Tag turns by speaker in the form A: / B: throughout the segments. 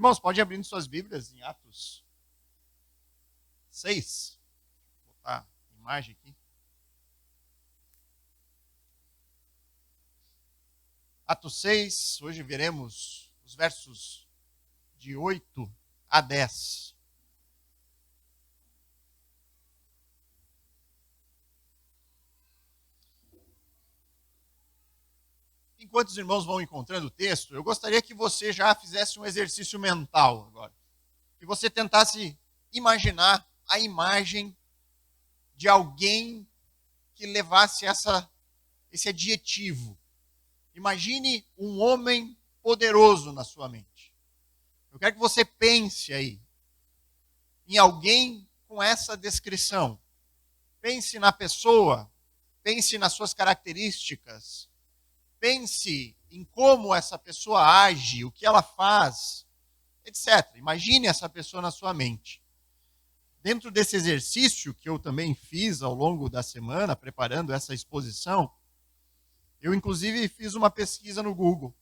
A: Irmãos, pode abrir suas Bíblias em Atos 6. Vou botar a imagem aqui. Atos 6, hoje veremos os versos de 8 a 10. Enquanto os irmãos vão encontrando o texto, eu gostaria que você já fizesse um exercício mental agora. Que você tentasse imaginar a imagem de alguém que levasse esse adjetivo. Imagine um homem poderoso na sua mente. Eu quero que você pense aí em alguém com essa descrição. Pense na pessoa, pense nas suas características, pense em como essa pessoa age, o que ela faz, etc. Imagine essa pessoa na sua mente. Dentro desse exercício que eu também fiz ao longo da semana, preparando essa exposição, eu inclusive fiz uma pesquisa no Google.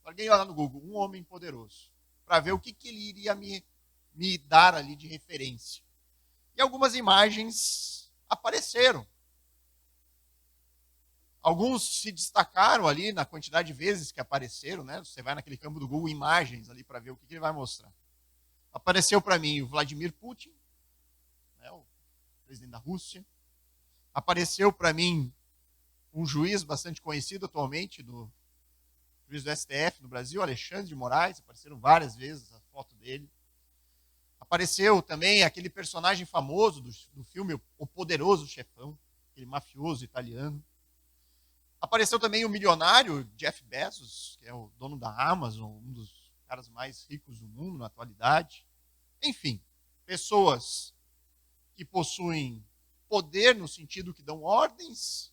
A: Larguei lá no Google, um homem poderoso, para ver o que ele iria me dar ali de referência. E algumas imagens apareceram. Alguns se destacaram ali na quantidade de vezes que apareceram, né? Você vai naquele campo do Google Imagens ali para ver o que ele vai mostrar. Apareceu para mim o Vladimir Putin, né, o presidente da Rússia. Apareceu para mim um juiz bastante conhecido atualmente, juiz do STF no Brasil, Alexandre de Moraes. Apareceram várias vezes a foto dele. Apareceu também aquele personagem famoso do filme O Poderoso Chefão, aquele mafioso italiano. Apareceu também o milionário Jeff Bezos, que é o dono da Amazon, um dos caras mais ricos do mundo na atualidade. Enfim, pessoas que possuem poder no sentido que dão ordens,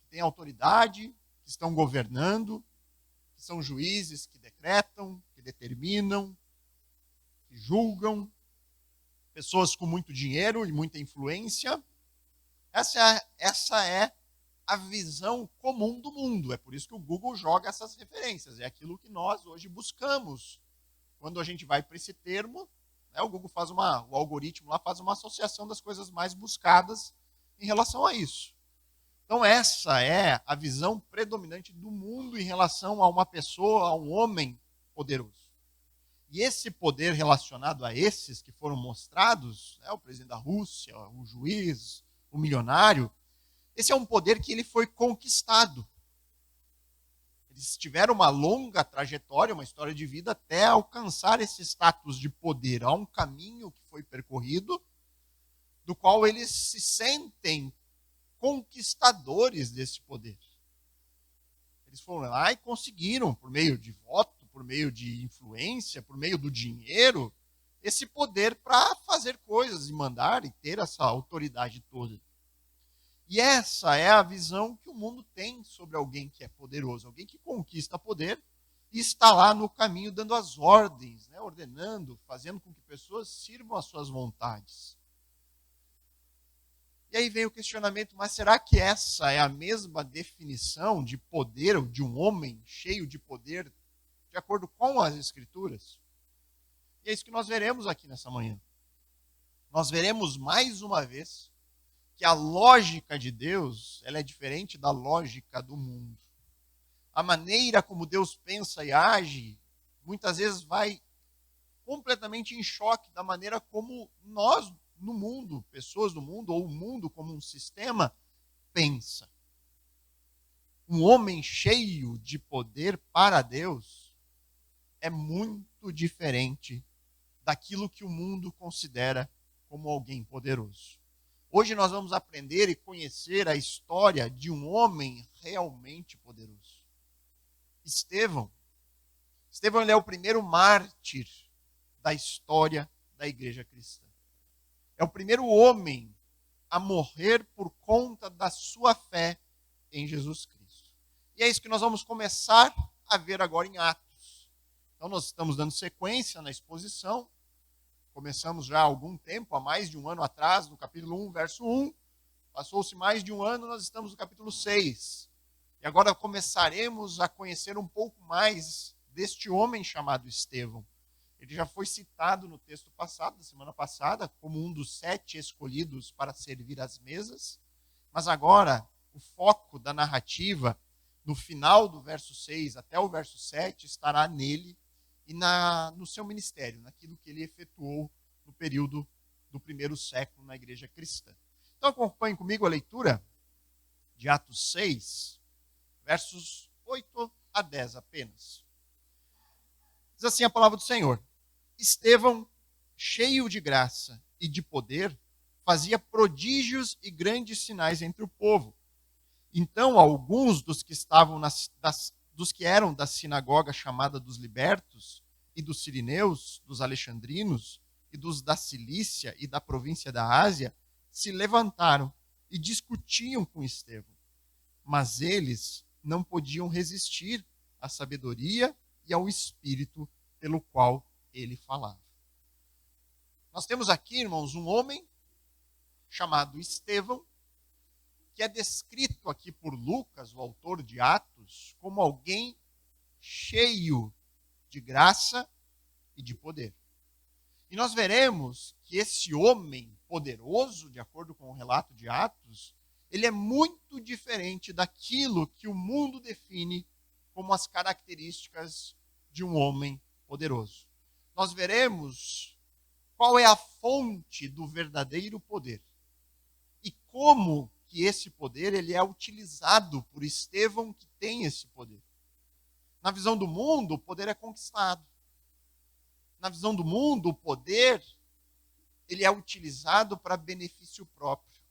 A: que têm autoridade, que estão governando, que são juízes que decretam, que determinam, que julgam. Pessoas com muito dinheiro e muita influência. Essa é a visão comum do mundo. É por isso que o Google joga essas referências. É aquilo que nós hoje buscamos. Quando a gente vai para esse termo, né, o Google o algoritmo lá faz uma associação das coisas mais buscadas em relação a isso. Então essa é a visão predominante do mundo em relação a uma pessoa, a um homem poderoso. E esse poder relacionado a esses que foram mostrados, né, o presidente da Rússia, o juiz, o milionário, esse é um poder que ele foi conquistado. Eles tiveram uma longa trajetória, uma história de vida até alcançar esse status de poder. Há um caminho que foi percorrido, do qual eles se sentem conquistadores desse poder. Eles foram lá e conseguiram, por meio de voto, por meio de influência, por meio do dinheiro, esse poder para fazer coisas e mandar e ter essa autoridade toda. E essa é a visão que o mundo tem sobre alguém que é poderoso, alguém que conquista poder e está lá no caminho dando as ordens, né, ordenando, fazendo com que pessoas sirvam às suas vontades. E aí vem o questionamento, mas será que essa é a mesma definição de poder, de um homem cheio de poder, de acordo com as Escrituras? E é isso que nós veremos aqui nessa manhã. Nós veremos mais uma vez que a lógica de Deus ela é diferente da lógica do mundo. A maneira como Deus pensa e age, muitas vezes vai completamente em choque da maneira como nós, no mundo, pessoas do mundo, ou o mundo como um sistema, pensa. Um homem cheio de poder para Deus é muito diferente daquilo que o mundo considera como alguém poderoso. Hoje nós vamos aprender e conhecer a história de um homem realmente poderoso. Estevão. Estevão ele é o primeiro mártir da história da igreja cristã. É o primeiro homem a morrer por conta da sua fé em Jesus Cristo. E é isso que nós vamos começar a ver agora em Atos. Então nós estamos dando sequência na exposição. Começamos já há algum tempo, há mais de um ano atrás, no capítulo 1, verso 1. Passou-se mais de um ano, nós estamos no capítulo 6. E agora começaremos a conhecer um pouco mais deste homem chamado Estevão. Ele já foi citado no texto passado, da semana passada, como um dos 7 escolhidos para servir às mesas. Mas agora, o foco da narrativa, no final do verso 6 até o verso 7, estará nele e no seu ministério, naquilo que ele efetuou no período do primeiro século na igreja cristã. Então acompanhe comigo a leitura de Atos 6, versos 8 a 10 apenas. Diz assim a palavra do Senhor: Estevão, cheio de graça e de poder, fazia prodígios e grandes sinais entre o povo. Então alguns dos que estavam dos que eram da sinagoga chamada dos libertos, e dos sirineus, dos alexandrinos, e dos da Cilícia e da província da Ásia, se levantaram e discutiam com Estevão. Mas eles não podiam resistir à sabedoria e ao espírito pelo qual ele falava. Nós temos aqui, irmãos, um homem chamado Estevão, que é descrito aqui por Lucas, o autor de Atos, como alguém cheio de graça e de poder. E nós veremos que esse homem poderoso, de acordo com o relato de Atos, ele é muito diferente daquilo que o mundo define como as características de um homem poderoso. Nós veremos qual é a fonte do verdadeiro poder e como que esse poder ele é utilizado por Estevão, que tem esse poder. Na visão do mundo, o poder é conquistado. Na visão do mundo, o poder ele é utilizado para benefício próprio,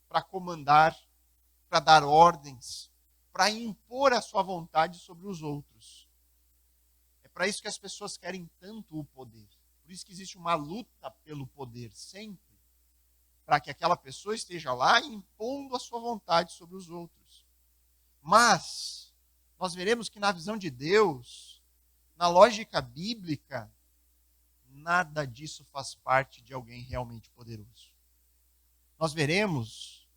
A: para comandar, para dar ordens, para impor a sua vontade sobre os outros. É para isso que as pessoas querem tanto o poder. Por isso que existe uma luta pelo poder sempre, para que aquela pessoa esteja lá impondo a sua vontade sobre os outros. Mas nós veremos que na visão de Deus, na lógica bíblica, nada disso faz parte de alguém realmente poderoso. Nós veremos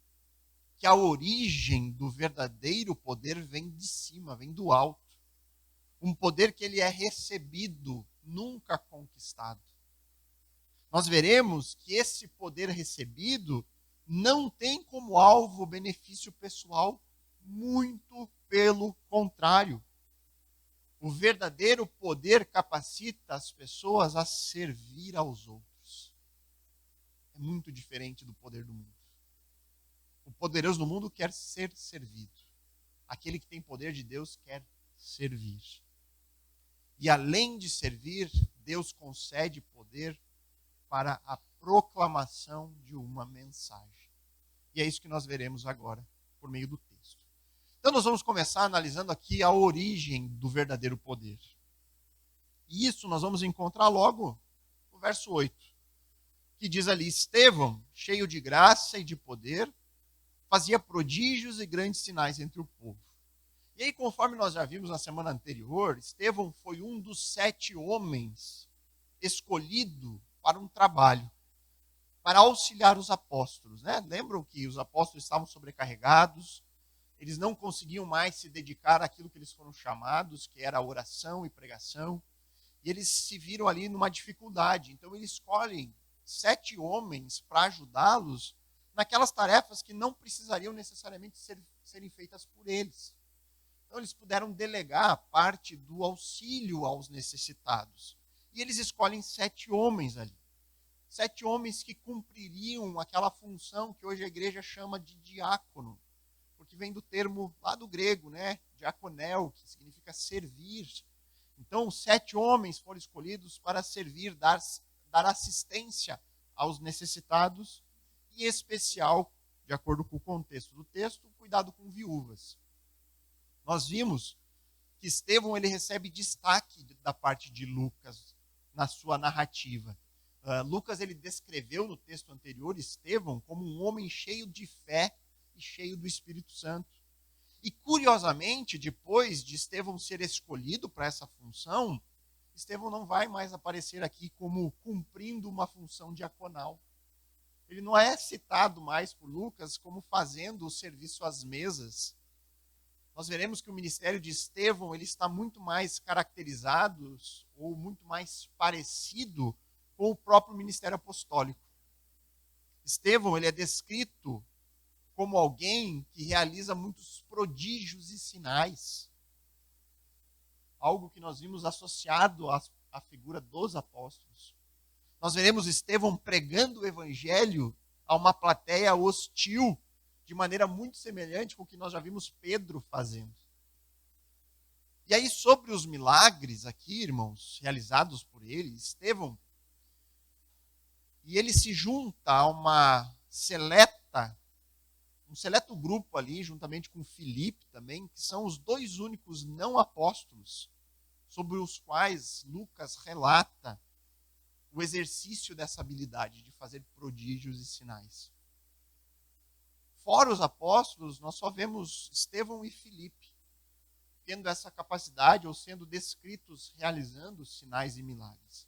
A: que a origem do verdadeiro poder vem de cima, vem do alto. Um poder que ele é recebido, nunca conquistado. Nós veremos que esse poder recebido não tem como alvo o benefício pessoal, muito pelo contrário. O verdadeiro poder capacita as pessoas a servir aos outros. É muito diferente do poder do mundo. O poderoso do mundo quer ser servido. Aquele que tem poder de Deus quer servir. E além de servir, Deus concede poder para a proclamação de uma mensagem. E é isso que nós veremos agora, por meio do texto. Então nós vamos começar analisando aqui a origem do verdadeiro poder. E isso nós vamos encontrar logo no verso 8, que diz ali: Estevão, cheio de graça e de poder, fazia prodígios e grandes sinais entre o povo. E aí, conforme nós já vimos na semana anterior, Estevão foi um dos 7 homens escolhido para um trabalho, para auxiliar os apóstolos. Né? Lembram que os apóstolos estavam sobrecarregados, eles não conseguiam mais se dedicar àquilo que eles foram chamados, que era a oração e pregação, e eles se viram ali numa dificuldade. Então eles escolhem 7 homens para ajudá-los naquelas tarefas que não precisariam necessariamente serem feitas por eles. Então eles puderam delegar a parte do auxílio aos necessitados. E eles escolhem 7 homens ali. 7 homens que cumpririam aquela função que hoje a igreja chama de diácono, porque vem do termo lá do grego, né? Diaconel, que significa servir. Então, 7 homens foram escolhidos para servir, dar assistência aos necessitados, e em especial, de acordo com o contexto do texto, cuidado com viúvas. Nós vimos que Estevão ele recebe destaque da parte de Lucas na sua narrativa. Lucas ele descreveu no texto anterior Estevão como um homem cheio de fé e cheio do Espírito Santo. E curiosamente, depois de Estevão ser escolhido para essa função, Estevão não vai mais aparecer aqui como cumprindo uma função diaconal. Ele não é citado mais por Lucas como fazendo o serviço às mesas. nós veremos que o ministério de Estevão ele está muito mais caracterizado ou muito mais parecido com o próprio ministério apostólico. Estevão ele é descrito como alguém que realiza muitos prodígios e sinais. Algo que nós vimos associado à figura dos apóstolos. Nós veremos Estevão pregando o evangelho a uma plateia hostil, de maneira muito semelhante com o que nós já vimos Pedro fazendo. E aí, sobre os milagres aqui, irmãos, realizados por ele, Estevão, e ele se junta a um seleto grupo ali, juntamente com Filipe também, que são os dois únicos não apóstolos sobre os quais Lucas relata o exercício dessa habilidade de fazer prodígios e sinais. Fora os apóstolos, nós só vemos Estevão e Filipe tendo essa capacidade ou sendo descritos realizando sinais e milagres.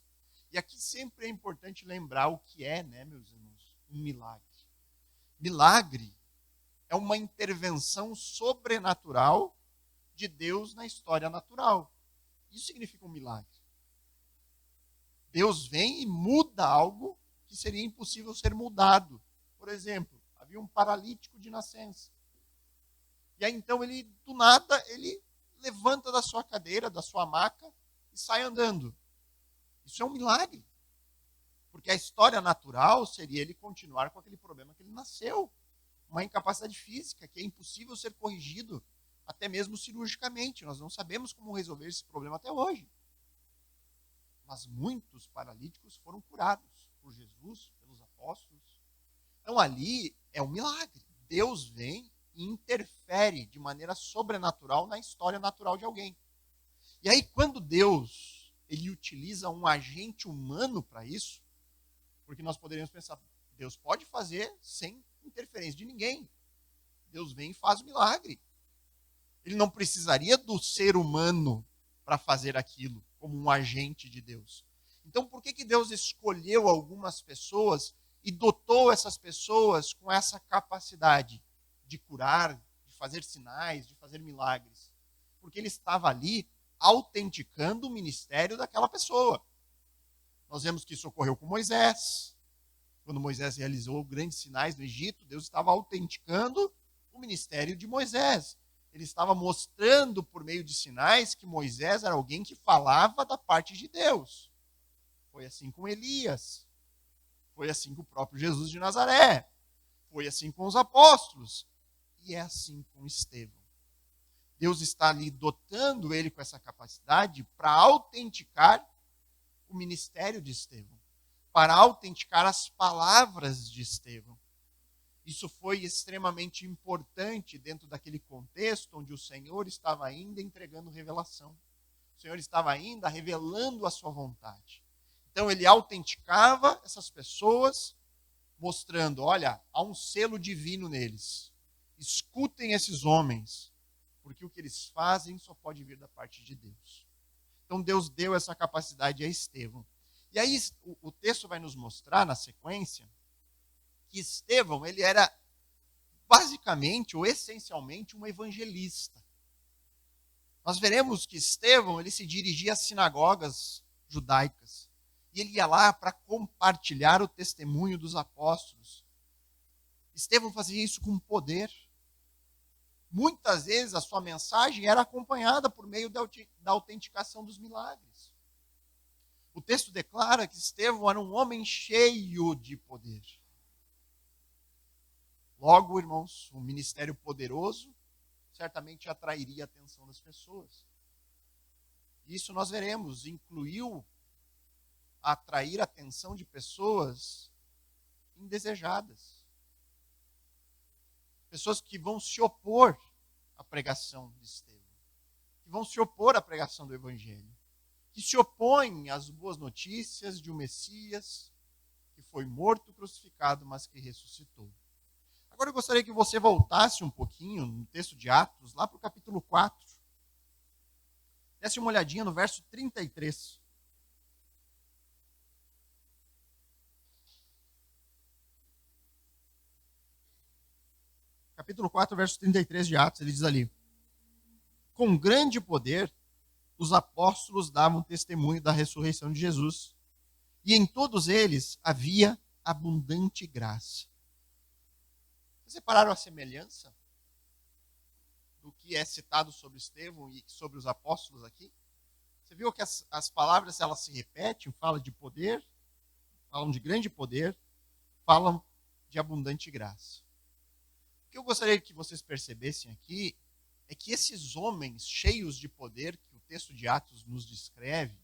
A: E aqui sempre é importante lembrar o que é, né, meus irmãos, um milagre. Milagre é uma intervenção sobrenatural de Deus na história natural. Isso significa um milagre. Deus vem e muda algo que seria impossível ser mudado. Por exemplo, havia um paralítico de nascença. E aí então ele, do nada, ele levanta da sua cadeira, da sua maca e sai andando. Isso é um milagre. Porque a história natural seria ele continuar com aquele problema que ele nasceu. Uma incapacidade física que é impossível ser corrigido, até mesmo cirurgicamente. Nós não sabemos como resolver esse problema até hoje. Mas muitos paralíticos foram curados por Jesus, pelos apóstolos. Então ali é um milagre. Deus vem e interfere de maneira sobrenatural na história natural de alguém. E aí quando Deus ele utiliza um agente humano para isso, porque nós poderíamos pensar, Deus pode fazer sem interferência de ninguém. Deus vem e faz o milagre. Ele não precisaria do ser humano para fazer aquilo, como um agente de Deus. Então, por que Deus escolheu algumas pessoas e dotou essas pessoas com essa capacidade de curar, de fazer sinais, de fazer milagres? Porque ele estava ali autenticando o ministério daquela pessoa. Nós vemos que isso ocorreu com Moisés. Quando Moisés realizou grandes sinais no Egito, Deus estava autenticando o ministério de Moisés. Ele estava mostrando por meio de sinais que Moisés era alguém que falava da parte de Deus. Foi assim com Elias. Foi assim com o próprio Jesus de Nazaré. Foi assim com os apóstolos. E é assim com Estevão. Deus está ali dotando ele com essa capacidade para autenticar o ministério de Estevão, para autenticar as palavras de Estevão. Isso foi extremamente importante dentro daquele contexto onde o Senhor estava ainda entregando revelação. O Senhor estava ainda revelando a sua vontade. Então ele autenticava essas pessoas, mostrando, olha, há um selo divino neles. Escutem esses homens, porque o que eles fazem só pode vir da parte de Deus. Então Deus deu essa capacidade a Estevão. E aí o texto vai nos mostrar, na sequência, que Estevão ele era basicamente ou essencialmente um evangelista. Nós veremos que Estevão ele se dirigia às sinagogas judaicas. E ele ia lá para compartilhar o testemunho dos apóstolos. Estevão fazia isso com poder. Muitas vezes a sua mensagem era acompanhada por meio da autenticação dos milagres. O texto declara que Estevão era um homem cheio de poder. Logo, irmãos, um ministério poderoso certamente atrairia a atenção das pessoas. Isso nós veremos, incluiu atrair a atenção de pessoas indesejadas. Pessoas que vão se opor à pregação de Estevão, que vão se opor à pregação do Evangelho, que se opõem às boas notícias de um Messias que foi morto, crucificado, mas que ressuscitou. Agora eu gostaria que você voltasse um pouquinho no texto de Atos, lá para o capítulo 4. Desse uma olhadinha no verso 33. Capítulo 4, verso 33 de Atos, ele diz ali: com grande poder, os apóstolos davam testemunho da ressurreição de Jesus. E em todos eles havia abundante graça. Vocês repararam a semelhança do que é citado sobre Estevão e sobre os apóstolos aqui? Você viu que as palavras elas se repetem, falam de poder, falam de grande poder, falam de abundante graça. O que eu gostaria que vocês percebessem aqui é que esses homens cheios de poder, que o texto de Atos nos descreve,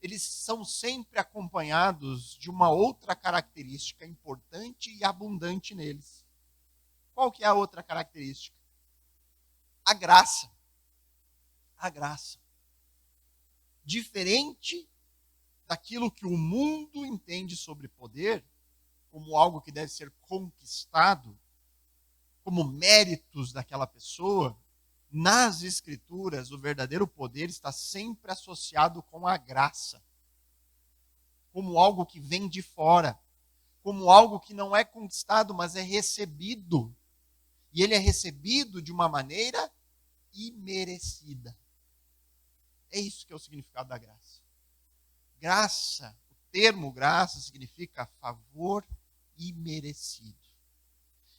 A: eles são sempre acompanhados de uma outra característica importante e abundante neles. Qual que é a outra característica? A graça. A graça. Diferente daquilo que o mundo entende sobre poder, como algo que deve ser conquistado, como méritos daquela pessoa, nas Escrituras, o verdadeiro poder está sempre associado com a graça, como algo que vem de fora, como algo que não é conquistado, mas é recebido. E ele é recebido de uma maneira imerecida. É isso que é o significado da graça. Graça, o termo graça significa favor imerecido.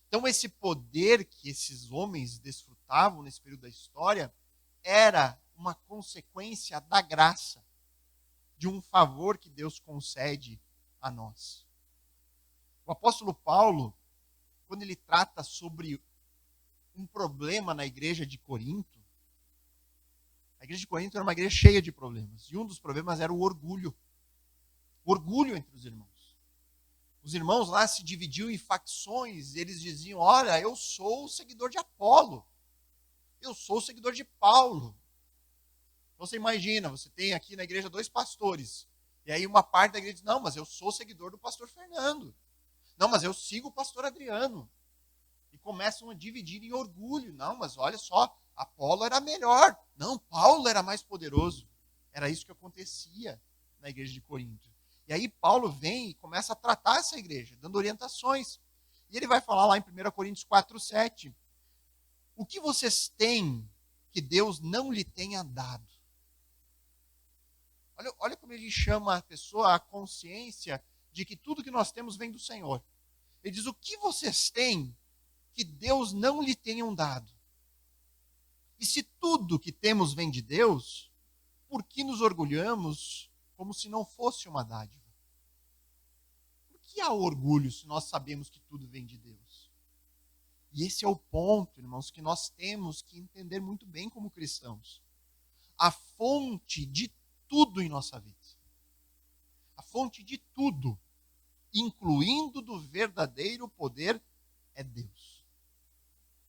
A: Então, esse poder que esses homens desfrutavam nesse período da história era uma consequência da graça, de um favor que Deus concede a nós. O apóstolo Paulo, quando ele trata sobre um problema na igreja de Corinto, a igreja de Corinto era uma igreja cheia de problemas, e um dos problemas era o orgulho. O orgulho entre os irmãos. Os irmãos lá se dividiam em facções, e eles diziam, olha, eu sou o seguidor de Apolo, eu sou o seguidor de Paulo. Então você imagina, você tem aqui na igreja 2 pastores, e aí uma parte da igreja diz, não, mas eu sou seguidor do pastor Fernando, não, mas eu sigo o pastor Adriano. E começam a dividir em orgulho, não, mas olha só, Apolo era melhor, não, Paulo era mais poderoso. Era isso que acontecia na igreja de Corinto. E aí Paulo vem e começa a tratar essa igreja, dando orientações. E ele vai falar lá em 1 Coríntios 4:7. O que vocês têm que Deus não lhe tenha dado? Olha como ele chama a pessoa à consciência de que tudo que nós temos vem do Senhor. Ele diz, o que vocês têm que Deus não lhe tenham dado? E se tudo que temos vem de Deus, por que nos orgulhamos como se não fosse uma dádiva? Por que há orgulho se nós sabemos que tudo vem de Deus? E esse é o ponto, irmãos, que nós temos que entender muito bem como cristãos. A fonte de tudo em nossa vida. A fonte de tudo, incluindo do verdadeiro poder, é Deus.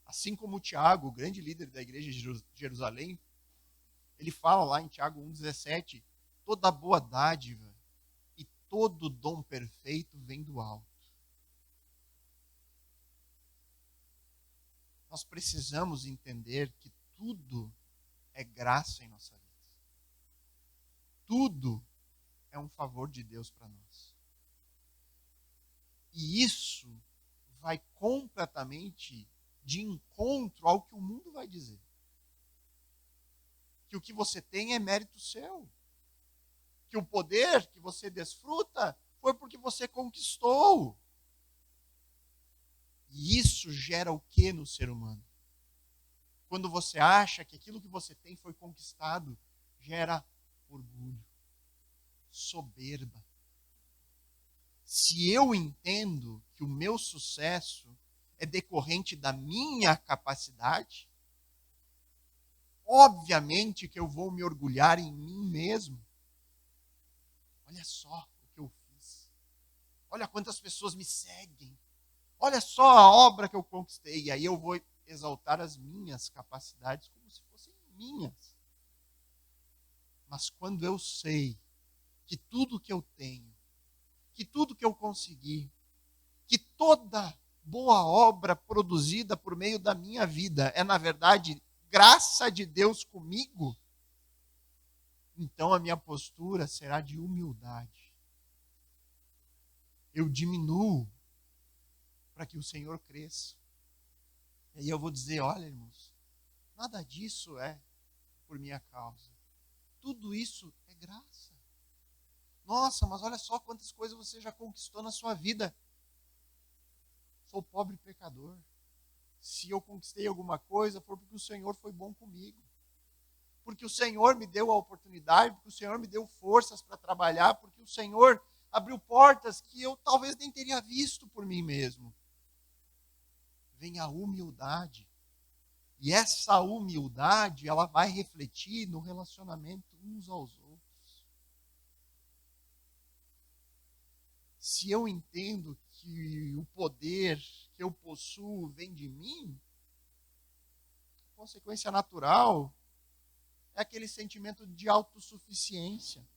A: Assim como Tiago, o grande líder da igreja de Jerusalém, ele fala lá em Tiago 1,17, toda boa dádiva e todo dom perfeito vem do alto. Nós precisamos entender que tudo é graça em nossa vida. Tudo é um favor de Deus para nós. E isso vai completamente de encontro ao que o mundo vai dizer. Que o que você tem é mérito seu. Que o poder que você desfruta foi porque você conquistou. E isso gera o que no ser humano? Quando você acha que aquilo que você tem foi conquistado, gera orgulho, soberba. Se eu entendo que o meu sucesso é decorrente da minha capacidade, obviamente que eu vou me orgulhar em mim mesmo. Olha só o que eu fiz. Olha quantas pessoas me seguem. Olha só a obra que eu conquistei. E aí eu vou exaltar as minhas capacidades como se fossem minhas. Mas quando eu sei que tudo que eu tenho, que tudo que eu consegui, que toda boa obra produzida por meio da minha vida é, na verdade, graça de Deus comigo, então a minha postura será de humildade. Eu diminuo para que o Senhor cresça. E aí eu vou dizer, olha, irmãos, nada disso é por minha causa. Tudo isso é graça. Nossa, mas olha só quantas coisas você já conquistou na sua vida. Sou pobre pecador. Se eu conquistei alguma coisa, foi porque o Senhor foi bom comigo. Porque o Senhor me deu a oportunidade, porque o Senhor me deu forças para trabalhar, porque o Senhor abriu portas que eu talvez nem teria visto por mim mesmo. Vem a humildade. E essa humildade, ela vai refletir no relacionamento uns aos outros. Se eu entendo que o poder que eu possuo vem de mim, a consequência natural é aquele sentimento de autossuficiência.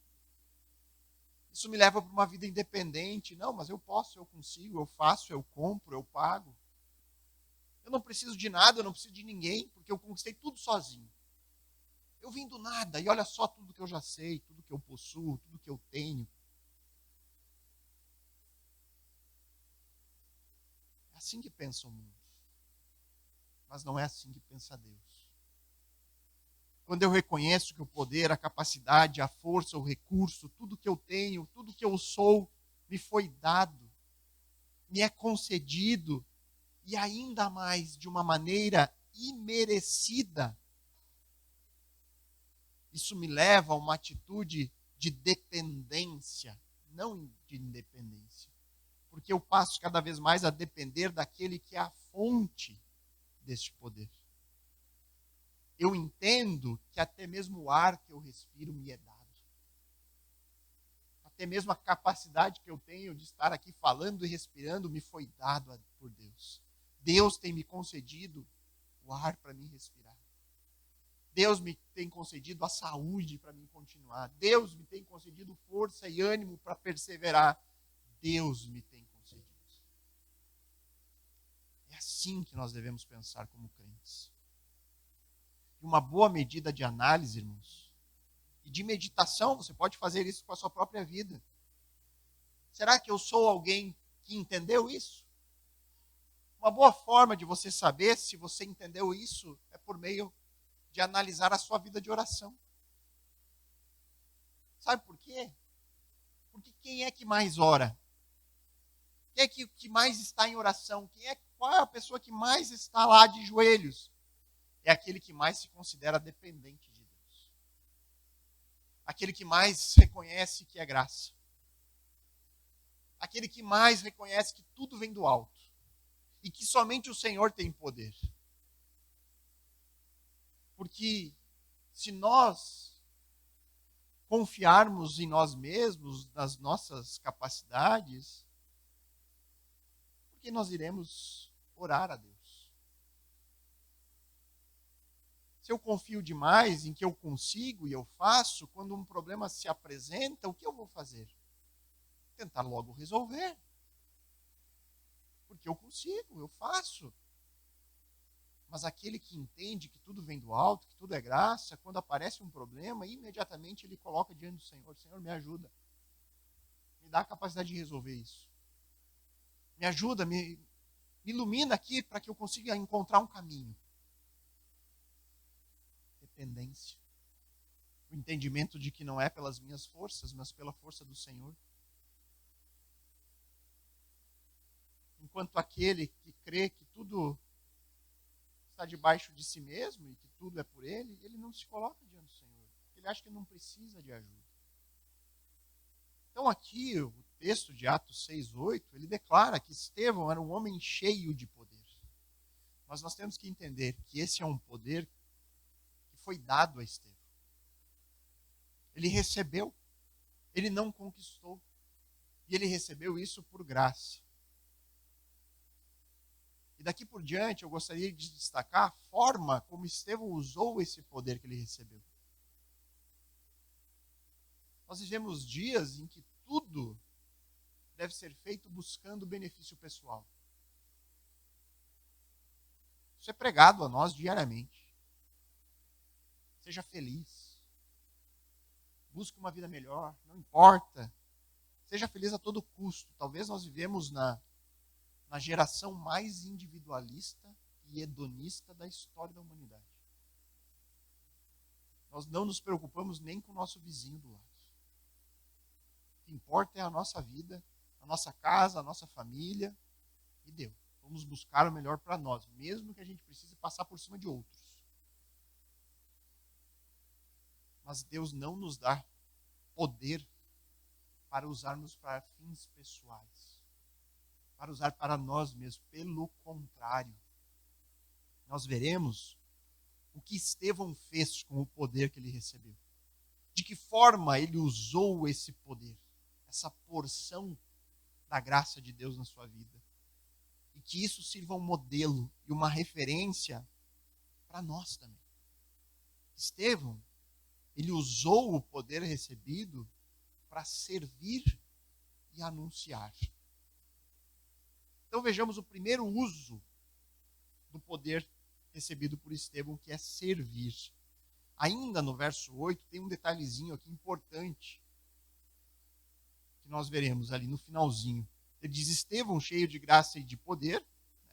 A: Isso me leva para uma vida independente. Não, mas eu posso, eu consigo, eu faço, eu compro, eu pago. Eu não preciso de nada, eu não preciso de ninguém, porque eu conquistei tudo sozinho. Eu vim do nada e olha só tudo que eu já sei, tudo que eu possuo, tudo que eu tenho. É assim que pensa o mundo. Mas não é assim que pensa Deus. Quando eu reconheço que o poder, a capacidade, a força, o recurso, tudo que eu tenho, tudo que eu sou, me foi dado, me é concedido, e ainda mais de uma maneira imerecida, isso me leva a uma atitude de dependência, não de independência. Porque eu passo cada vez mais a depender daquele que é a fonte deste poder. Eu entendo que até mesmo o ar que eu respiro me é dado. Até mesmo a capacidade que eu tenho de estar aqui falando e respirando me foi dado por Deus. Deus tem me concedido o ar para mim respirar. Deus me tem concedido a saúde para mim continuar. Deus me tem concedido força e ânimo para perseverar. Deus me tem concedido. É assim que nós devemos pensar como crentes. E uma boa medida de análise, irmãos, e de meditação, você pode fazer isso com a sua própria vida. Será que eu sou alguém que entendeu isso? Uma boa forma de você saber se você entendeu isso é por meio de analisar a sua vida de oração. Sabe por quê? Porque quem é que mais ora? Quem é que mais está em oração? Qual é a pessoa que mais está lá de joelhos? É aquele que mais se considera dependente de Deus. Aquele que mais reconhece que é graça. Aquele que mais reconhece que tudo vem do alto. E que somente o Senhor tem poder. Porque se nós confiarmos em nós mesmos, nas nossas capacidades, por que nós iremos orar a Deus? Se eu confio demais em que eu consigo e eu faço, quando um problema se apresenta, o que eu vou fazer? Tentar logo resolver. Porque eu consigo, eu faço. Mas aquele que entende que tudo vem do alto, que tudo é graça, quando aparece um problema, imediatamente ele coloca diante do Senhor: Senhor, me ajuda. Me dá a capacidade de resolver isso. Me ajuda, me ilumina aqui para que eu consiga encontrar um caminho. Dependência. O entendimento de que não é pelas minhas forças, mas pela força do Senhor. Enquanto aquele que crê que tudo está debaixo de si mesmo e que tudo é por ele, ele não se coloca diante do Senhor. Ele acha que não precisa de ajuda. Então aqui, o texto de Atos 6:8, ele declara que Estevão era um homem cheio de poder. Mas nós temos que entender que esse é um poder que foi dado a Estevão. Ele recebeu, ele não conquistou. E ele recebeu isso por graça. E daqui por diante eu gostaria de destacar a forma como Estevão usou esse poder que ele recebeu. Nós vivemos dias em que tudo deve ser feito buscando benefício pessoal. Isso é pregado a nós diariamente. Seja feliz. Busque uma vida melhor, não importa. Seja feliz a todo custo. Talvez nós vivemos na geração mais individualista e hedonista da história da humanidade. Nós não nos preocupamos nem com o nosso vizinho do lado. O que importa é a nossa vida, a nossa casa, a nossa família e Deus. Vamos buscar o melhor para nós, mesmo que a gente precise passar por cima de outros. Mas Deus não nos dá poder para usarmos para fins pessoais, para usar para nós mesmos. Pelo contrário, nós veremos o que Estevão fez com o poder que ele recebeu. De que forma ele usou esse poder, essa porção da graça de Deus na sua vida. E que isso sirva um modelo e uma referência para nós também. Estevão, ele usou o poder recebido para servir e anunciar. Então vejamos o primeiro uso do poder recebido por Estevão, que é servir. Ainda no verso 8, tem um detalhezinho aqui importante, que nós veremos ali no finalzinho. Ele diz: Estevão, cheio de graça e de poder,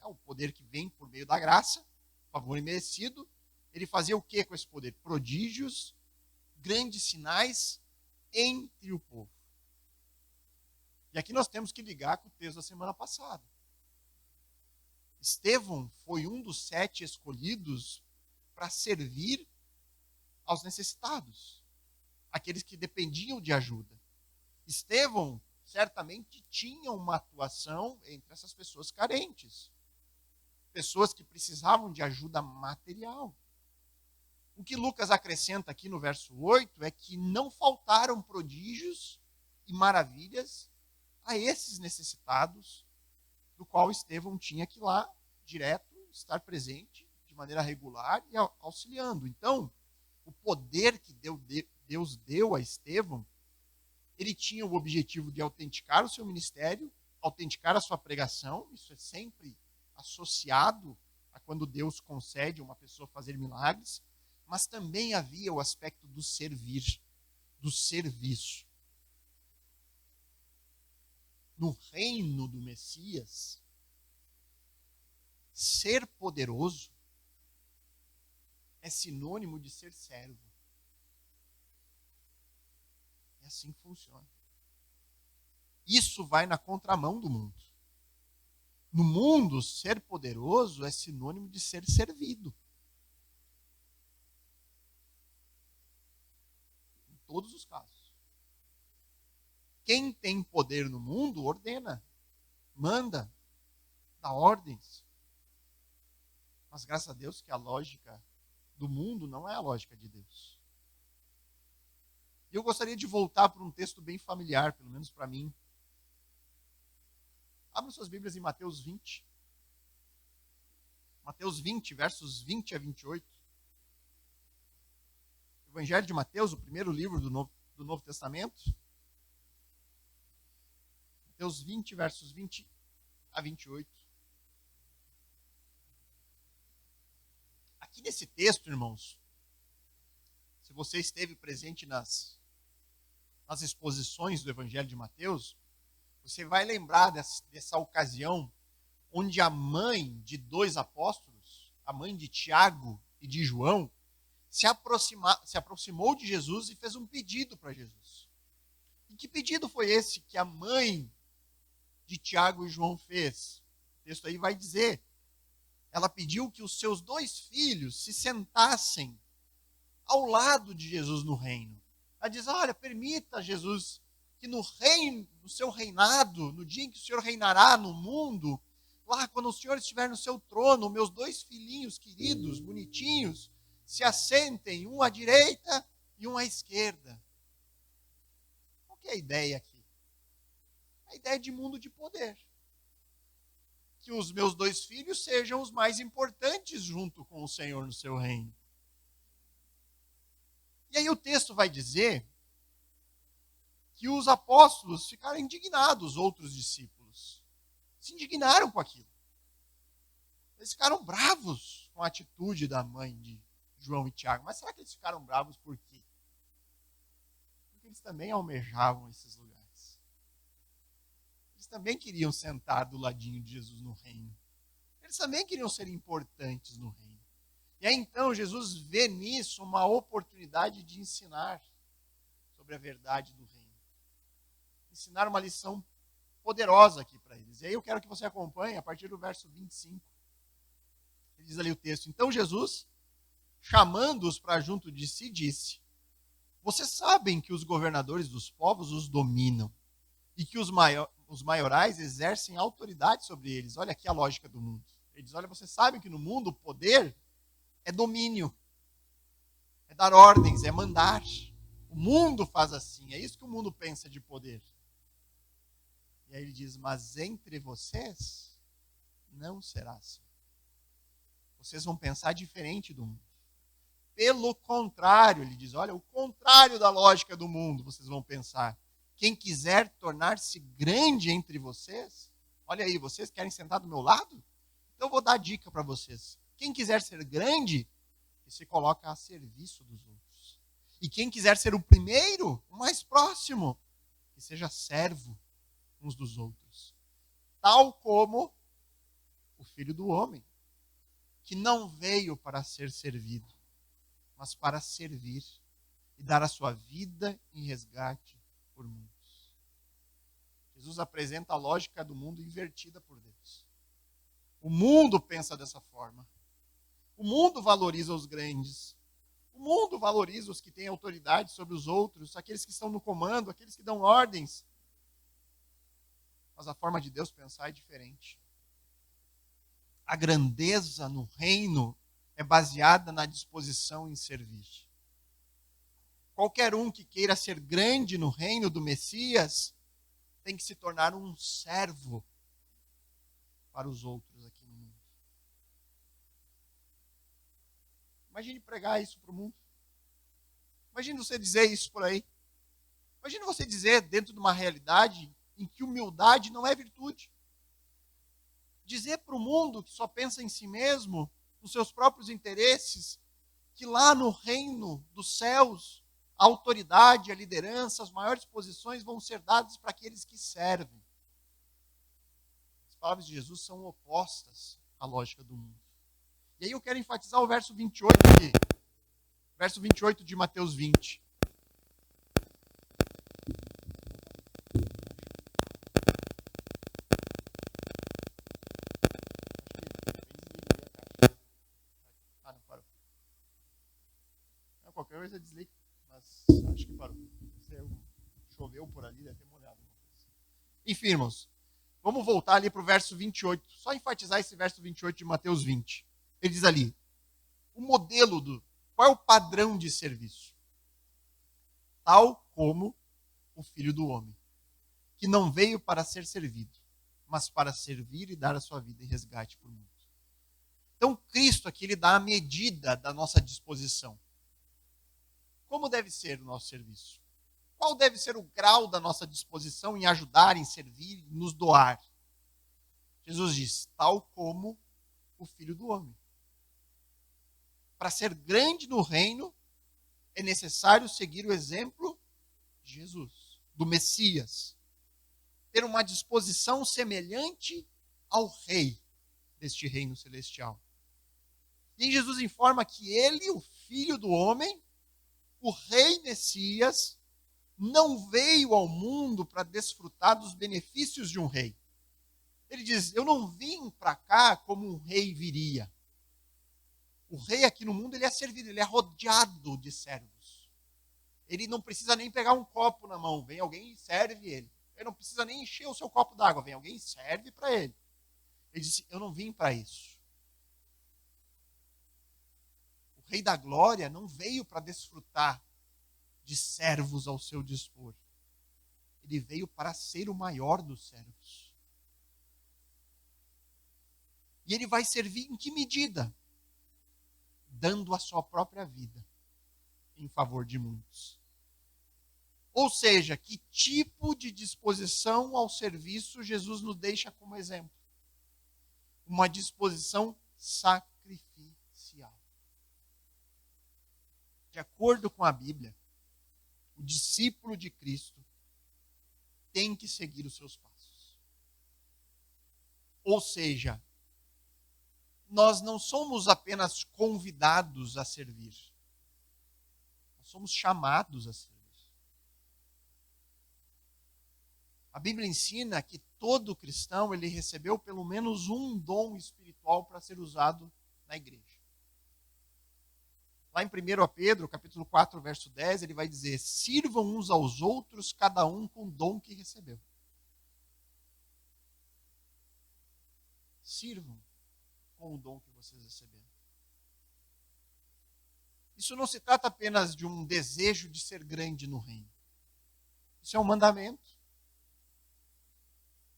A: o poder que vem por meio da graça, favor imerecido. Ele fazia o que com esse poder? Prodígios, grandes sinais entre o povo. E aqui nós temos que ligar com o texto da semana passada. Estevão foi um dos 7 escolhidos para servir aos necessitados, aqueles que dependiam de ajuda. Estevão certamente tinha uma atuação entre essas pessoas carentes, pessoas que precisavam de ajuda material. O que Lucas acrescenta aqui no verso 8 é que não faltaram prodígios e maravilhas a esses necessitados, do qual Estevão tinha que ir lá, direto, estar presente de maneira regular e auxiliando. Então, o poder que Deus deu a Estevão, ele tinha o objetivo de autenticar o seu ministério, autenticar a sua pregação. Isso é sempre associado a quando Deus concede a uma pessoa fazer milagres, mas também havia o aspecto do servir, do serviço. No reino do Messias, ser poderoso é sinônimo de ser servo. É assim que funciona. Isso vai na contramão do mundo. No mundo, ser poderoso é sinônimo de ser servido. Em todos os casos. Quem tem poder no mundo ordena, manda, dá ordens. Mas graças a Deus que a lógica do mundo não é a lógica de Deus. E eu gostaria de voltar para um texto bem familiar, pelo menos para mim. Abram suas Bíblias em Mateus 20. Mateus 20, versos 20 a 28. Evangelho de Mateus, o primeiro livro do Novo Testamento. Mateus 20, versos 20 a 28. Aqui nesse texto, irmãos, se você esteve presente nas exposições do Evangelho de Mateus, você vai lembrar dessa ocasião onde a mãe de 2 apóstolos, a mãe de Tiago e de João, se aproximou de Jesus e fez um pedido para Jesus. E que pedido foi esse que a mãe de Tiago e João fez? O texto aí vai dizer: ela pediu que os seus 2 filhos se sentassem ao lado de Jesus no reino. Ela diz: olha, permita, Jesus, que no seu reinado, no dia em que o Senhor reinará no mundo, lá quando o Senhor estiver no seu trono, meus 2 filhinhos queridos, bonitinhos, se assentem, um à direita e um à esquerda. Qual que é a ideia aqui? A ideia de mundo de poder. Que os meus 2 filhos sejam os mais importantes junto com o Senhor no seu reino. E aí o texto vai dizer que os apóstolos ficaram indignados, os outros discípulos. Se indignaram com aquilo. Eles ficaram bravos com a atitude da mãe de João e Tiago. Mas será que eles ficaram bravos por quê? Porque eles também almejavam esses lugares. Eles também queriam sentar do ladinho de Jesus no reino. Eles também queriam ser importantes no reino. E aí então Jesus vê nisso uma oportunidade de ensinar sobre a verdade do reino. Ensinar uma lição poderosa aqui para eles. E aí eu quero que você acompanhe a partir do verso 25. Ele diz ali o texto: Então Jesus, chamando-os para junto de si, disse: Vocês sabem que os governadores dos povos os dominam e que os maiorais exercem autoridade sobre eles. Olha aqui a lógica do mundo. Ele diz: olha, vocês sabem que no mundo o poder é domínio, é dar ordens, é mandar. O mundo faz assim, é isso que o mundo pensa de poder. E aí ele diz: mas entre vocês não será assim. Vocês vão pensar diferente do mundo. Pelo contrário, ele diz, olha, o contrário da lógica do mundo vocês vão pensar. Quem quiser tornar-se grande entre vocês, olha aí, vocês querem sentar do meu lado? Então eu vou dar a dica para vocês. Quem quiser ser grande, que se coloca a serviço dos outros. E quem quiser ser o primeiro, o mais próximo, que seja servo uns dos outros. Tal como o Filho do Homem, que não veio para ser servido, mas para servir e dar a sua vida em resgate por muitos. Jesus apresenta a lógica do mundo invertida por Deus. O mundo pensa dessa forma. O mundo valoriza os grandes. O mundo valoriza os que têm autoridade sobre os outros, aqueles que estão no comando, aqueles que dão ordens. Mas a forma de Deus pensar é diferente. A grandeza no reino é baseada na disposição em servir. Qualquer um que queira ser grande no reino do Messias tem que se tornar um servo para os outros aqui no mundo. Imagine pregar isso para o mundo. Imagine você dizer isso por aí. Imagine você dizer dentro de uma realidade em que humildade não é virtude. Dizer para o mundo que só pensa em si mesmo, nos seus próprios interesses, que lá no reino dos céus, a autoridade, a liderança, as maiores posições vão ser dadas para aqueles que servem. As palavras de Jesus são opostas à lógica do mundo. E aí eu quero enfatizar o verso 28 aqui. Verso 28 de Mateus 20. Ah, não, parou. Não, qualquer coisa desliga, mas acho que parou. Choveu por ali, deve ter molhado. Enfim, irmãos, vamos voltar ali para o verso 28. Só enfatizar esse verso 28 de Mateus 20. Ele diz ali, o modelo qual é o padrão de serviço? Tal como o Filho do Homem, que não veio para ser servido, mas para servir e dar a sua vida em resgate por muitos. Então, Cristo aqui, ele dá a medida da nossa disposição. Como deve ser o nosso serviço? Qual deve ser o grau da nossa disposição em ajudar, em servir, em nos doar? Jesus diz, tal como o Filho do Homem. Para ser grande no reino, é necessário seguir o exemplo de Jesus, do Messias. Ter uma disposição semelhante ao Rei deste reino celestial. E Jesus informa que ele, o Filho do Homem, o Rei Messias, não veio ao mundo para desfrutar dos benefícios de um rei. Ele diz, eu não vim para cá como um rei viria. O rei aqui no mundo, ele é servido, ele é rodeado de servos. Ele não precisa nem pegar um copo na mão, vem alguém e serve ele. Ele não precisa nem encher o seu copo d'água, vem alguém e serve para ele. Ele disse, eu não vim para isso. O Rei da Glória não veio para desfrutar de servos ao seu dispor. Ele veio para ser o maior dos servos. E ele vai servir em que medida? Dando a sua própria vida em favor de muitos. Ou seja, que tipo de disposição ao serviço Jesus nos deixa como exemplo? Uma disposição sacrificial. De acordo com a Bíblia, o discípulo de Cristo tem que seguir os seus passos. Ou seja, nós não somos apenas convidados a servir. Nós somos chamados a servir. A Bíblia ensina que todo cristão ele recebeu pelo menos um dom espiritual para ser usado na igreja. Lá em 1 Pedro, capítulo 4, verso 10, ele vai dizer: sirvam uns aos outros, cada um com o dom que recebeu. Sirvam com o dom que vocês receberam. Isso não se trata apenas de um desejo de ser grande no reino. Isso é um mandamento.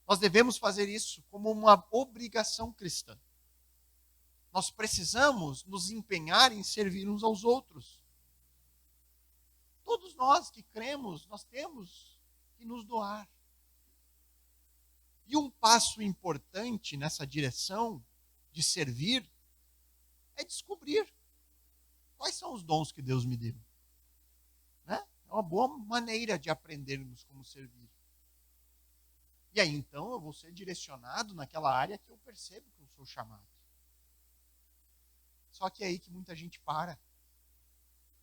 A: Nós devemos fazer isso como uma obrigação cristã. Nós precisamos nos empenhar em servir uns aos outros. Todos nós que cremos, nós temos que nos doar. E um passo importante nessa direção de servir é descobrir quais são os dons que Deus me deu. Né? É uma boa maneira de aprendermos como servir. E aí, então, eu vou ser direcionado naquela área que eu percebo que eu sou chamado. Só que é aí que muita gente para.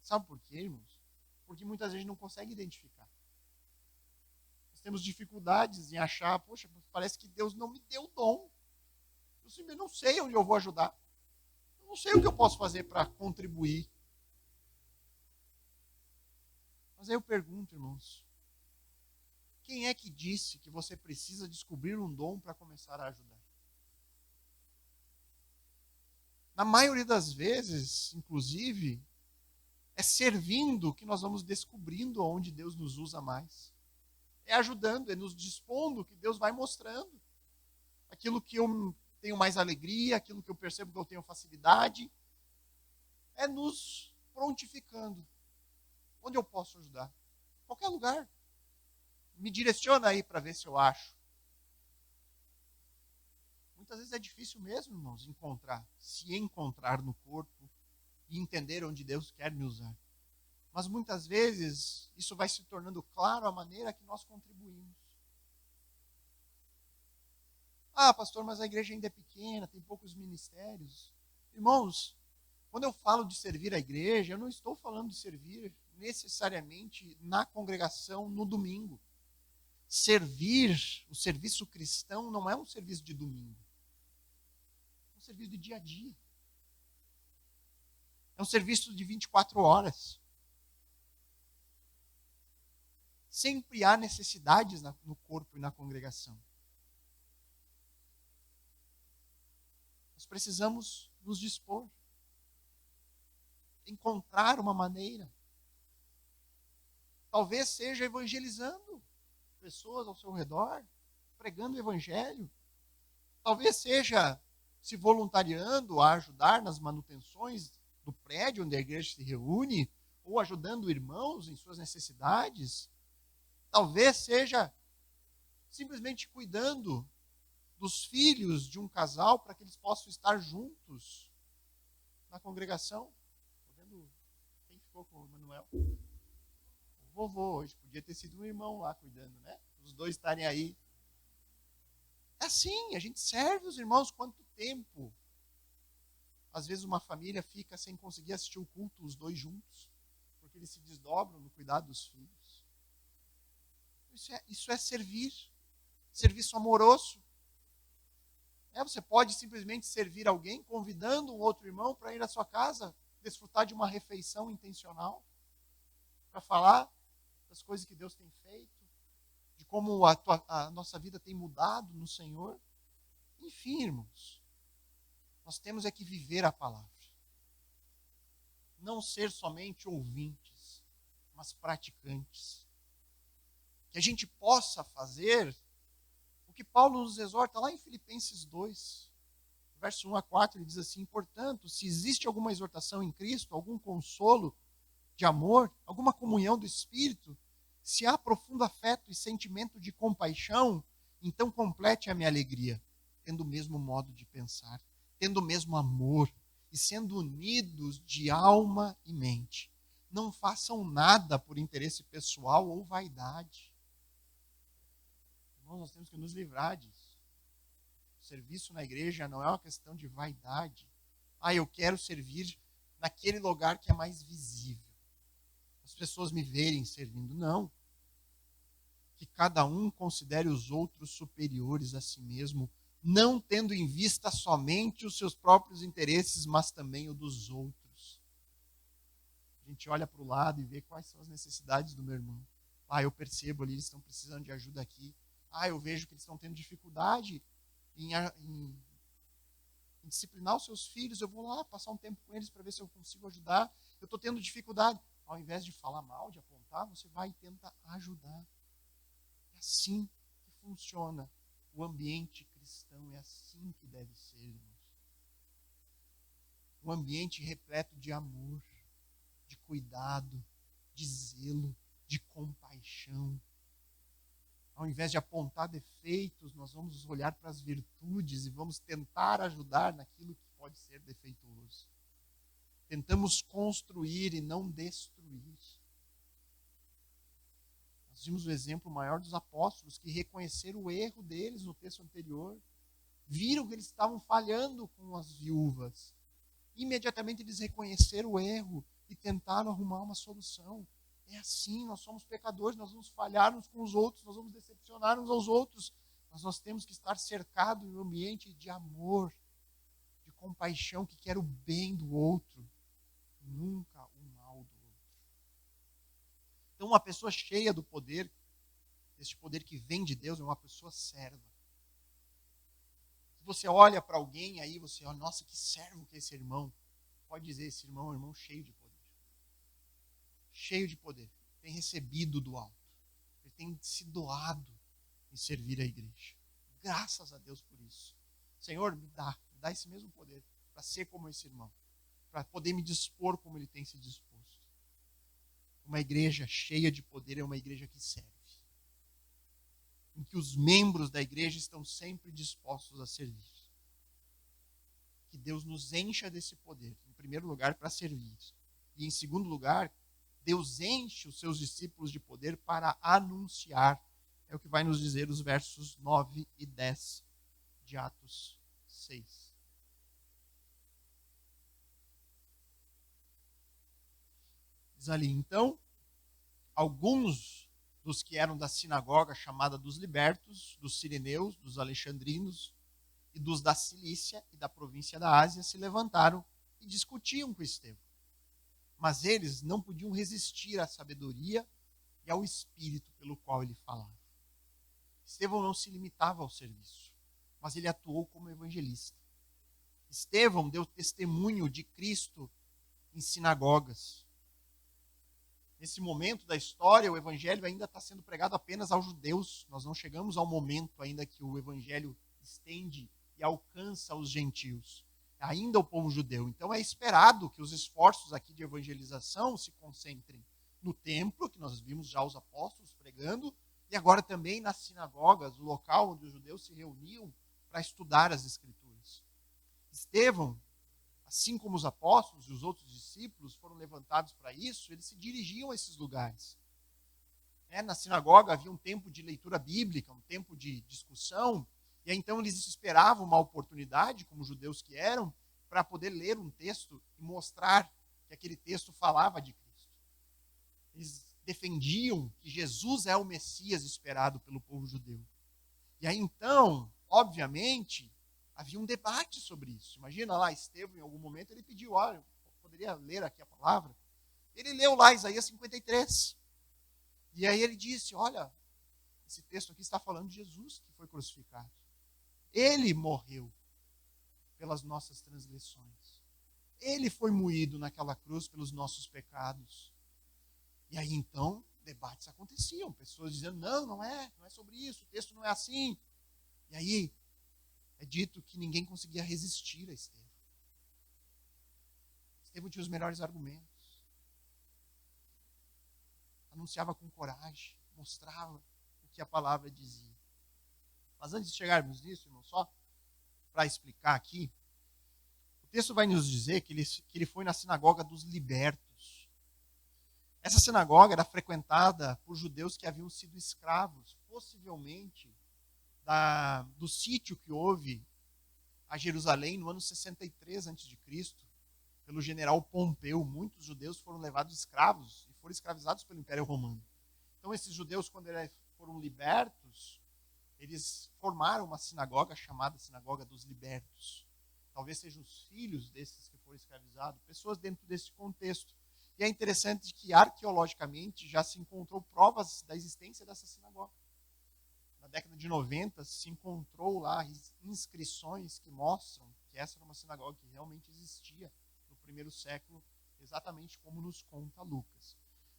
A: Sabe por quê, irmãos? Porque muitas vezes não consegue identificar. Nós temos dificuldades em achar, poxa, parece que Deus não me deu dom. Eu simplesmente não sei onde eu vou ajudar. Eu não sei o que eu posso fazer para contribuir. Mas aí eu pergunto, irmãos, quem é que disse que você precisa descobrir um dom para começar a ajudar? Na maioria das vezes, inclusive, é servindo que nós vamos descobrindo onde Deus nos usa mais. É ajudando, é nos dispondo que Deus vai mostrando. Aquilo que eu tenho mais alegria, aquilo que eu percebo que eu tenho facilidade. É nos prontificando. Onde eu posso ajudar? Qualquer lugar. Me direciona aí para ver se eu acho. Muitas vezes é difícil mesmo, irmãos, se encontrar no corpo e entender onde Deus quer me usar. Mas muitas vezes isso vai se tornando claro a maneira que nós contribuímos. Ah, pastor, mas a igreja ainda é pequena, tem poucos ministérios. Irmãos, quando eu falo de servir a igreja, eu não estou falando de servir necessariamente na congregação no domingo. Servir, o serviço cristão não é um serviço de domingo. É um serviço de dia a dia. É um serviço de 24 horas. Sempre há necessidades no corpo e na congregação. Nós precisamos nos dispor. Encontrar uma maneira. Talvez seja evangelizando pessoas ao seu redor, pregando o evangelho. Talvez seja se voluntariando a ajudar nas manutenções do prédio onde a igreja se reúne, ou ajudando irmãos em suas necessidades. Talvez seja simplesmente cuidando dos filhos de um casal para que eles possam estar juntos na congregação. Estou vendo quem ficou com o Manuel. O vovô hoje, podia ter sido um irmão lá cuidando, né? Os dois estarem aí. É assim, a gente serve os irmãos quanto tempo? Às vezes uma família fica sem conseguir assistir o culto, os dois juntos, porque eles se desdobram no cuidado dos filhos. Isso é servir, serviço amoroso. Você pode simplesmente servir alguém convidando um outro irmão para ir à sua casa, desfrutar de uma refeição intencional, para falar das coisas que Deus tem feito, de como a nossa vida tem mudado no Senhor. Enfim, irmãos, nós temos é que viver a palavra. Não ser somente ouvintes, mas praticantes. Que a gente possa fazer o que Paulo nos exorta lá em Filipenses 2, verso 1 a 4, ele diz assim: portanto, se existe alguma exortação em Cristo, algum consolo de amor, alguma comunhão do Espírito, se há profundo afeto e sentimento de compaixão, então complete a minha alegria, tendo o mesmo modo de pensar, tendo o mesmo amor e sendo unidos de alma e mente. Não façam nada por interesse pessoal ou vaidade. Irmãos, nós temos que nos livrar disso. serviço na igreja não é uma questão de vaidade. Eu quero servir naquele lugar que é mais visível. As pessoas me verem servindo. Não. Que cada um considere os outros superiores a si mesmo, não tendo em vista somente os seus próprios interesses, mas também o dos outros. A gente olha para o lado e vê quais são as necessidades do meu irmão. Eu percebo ali, eles estão precisando de ajuda aqui. Eu vejo que eles estão tendo dificuldade em disciplinar os seus filhos. Eu vou lá passar um tempo com eles para ver se eu consigo ajudar. Eu estou tendo dificuldade. Ao invés de falar mal, de apontar, você vai e tenta ajudar. É assim que funciona o ambiente cristão. É assim que deve ser, irmãos. Um ambiente repleto de amor, de cuidado, de zelo, de compaixão. Ao invés de apontar defeitos, nós vamos olhar para as virtudes e vamos tentar ajudar naquilo que pode ser defeituoso. Tentamos construir e não destruir. Nós vimos o exemplo maior dos apóstolos, que reconheceram o erro deles no texto anterior. Viram que eles estavam falhando com as viúvas. Imediatamente eles reconheceram o erro e tentaram arrumar uma solução. É assim, nós somos pecadores, nós vamos falhar uns com os outros, nós vamos decepcionar uns aos outros. Mas nós temos que estar cercados em um ambiente de amor, de compaixão, que quer o bem do outro, nunca o mal do outro. Então, uma pessoa cheia do poder, este poder que vem de Deus, é uma pessoa serva. Se você olha para alguém aí, você olha, nossa, que servo que é esse irmão. Pode dizer, esse irmão é um irmão cheio de poder. Cheio de poder. Tem recebido do alto. Ele tem se doado em servir a igreja. Graças a Deus por isso. Senhor, me dá esse mesmo poder para ser como esse irmão. Para poder me dispor como ele tem se disposto. Uma igreja cheia de poder é uma igreja que serve. Em que os membros da igreja estão sempre dispostos a servir. Que Deus nos encha desse poder, em primeiro lugar, para servir. E em segundo lugar, Deus enche os seus discípulos de poder para anunciar. É o que vai nos dizer os versos 9 e 10 de Atos 6. Diz ali, então, alguns dos que eram da sinagoga chamada dos libertos, dos sirineus, dos alexandrinos e dos da Cilícia e da província da Ásia se levantaram e discutiam com Estevão. Mas eles não podiam resistir à sabedoria e ao espírito pelo qual ele falava. Estevão não se limitava ao serviço, mas ele atuou como evangelista. Estevão deu testemunho de Cristo em sinagogas. Nesse momento da história, o evangelho ainda está sendo pregado apenas aos judeus. Nós não chegamos ao momento ainda que o evangelho estende e alcança os gentios. Ainda o povo judeu. Então é esperado que os esforços aqui de evangelização se concentrem no templo, que nós vimos já os apóstolos pregando, e agora também nas sinagogas, o local onde os judeus se reuniam para estudar as Escrituras. Estevão, assim como os apóstolos e os outros discípulos foram levantados para isso, eles se dirigiam a esses lugares. Na sinagoga havia um tempo de leitura bíblica, um tempo de discussão, e aí, então eles esperavam uma oportunidade, como judeus que eram, para poder ler um texto e mostrar que aquele texto falava de Cristo. Eles defendiam que Jesus é o Messias esperado pelo povo judeu. E aí então, obviamente, havia um debate sobre isso. Imagina lá, Estevão, em algum momento, ele pediu, olha, poderia ler aqui a palavra? Ele leu lá Isaías 53. E aí ele disse, olha, esse texto aqui está falando de Jesus que foi crucificado. Ele morreu pelas nossas transgressões. Ele foi moído naquela cruz pelos nossos pecados. E aí então, debates aconteciam. Pessoas dizendo, não é sobre isso, o texto não é assim. E aí, é dito que ninguém conseguia resistir a Estevão. Estevão tinha os melhores argumentos. Anunciava com coragem, mostrava o que a palavra dizia. Mas antes de chegarmos nisso, irmão, só para explicar aqui, o texto vai nos dizer que ele foi na sinagoga dos libertos. Essa sinagoga era frequentada por judeus que haviam sido escravos, possivelmente do sítio que houve a Jerusalém no ano 63 a.C., pelo general Pompeu. Muitos judeus foram levados escravos e foram escravizados pelo Império Romano. Então esses judeus, quando eles foram libertos, eles formaram uma sinagoga chamada Sinagoga dos Libertos. Talvez sejam os filhos desses que foram escravizados, pessoas dentro desse contexto. E é interessante que arqueologicamente já se encontrou provas da existência dessa sinagoga. Na década de 90 se encontrou lá inscrições que mostram que essa era uma sinagoga que realmente existia no primeiro século, exatamente como nos conta Lucas.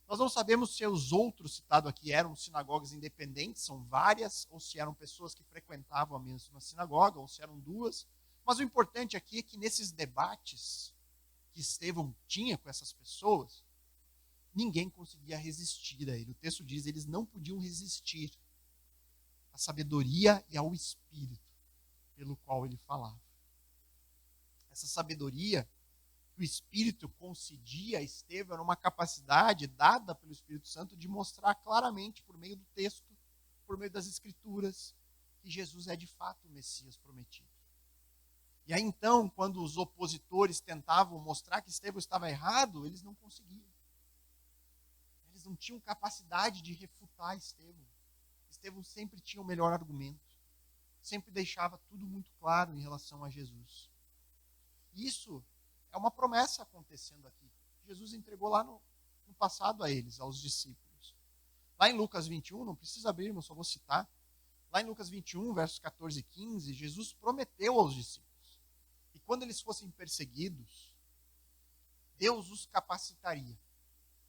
A: Nós não sabemos se os outros citados aqui eram sinagogas independentes, são várias, ou se eram pessoas que frequentavam a mesma sinagoga, ou se eram duas. Mas o importante aqui é que nesses debates que Estevão tinha com essas pessoas, ninguém conseguia resistir a ele. O texto diz que eles não podiam resistir à sabedoria e ao espírito pelo qual ele falava. Essa sabedoria que o Espírito concedia a Estevão era uma capacidade dada pelo Espírito Santo de mostrar claramente, por meio do texto, por meio das Escrituras, que Jesus é de fato o Messias prometido. E aí então, quando os opositores tentavam mostrar que Estevão estava errado, eles não conseguiam. Eles não tinham capacidade de refutar Estevão. Estevão sempre tinha o melhor argumento. Sempre deixava tudo muito claro em relação a Jesus. E isso é uma promessa acontecendo aqui. Jesus entregou lá no passado a eles, aos discípulos. Lá em Lucas 21, não precisa abrir, eu só vou citar. Lá em Lucas 21, versos 14 e 15, Jesus prometeu aos discípulos. E quando eles fossem perseguidos, Deus os capacitaria.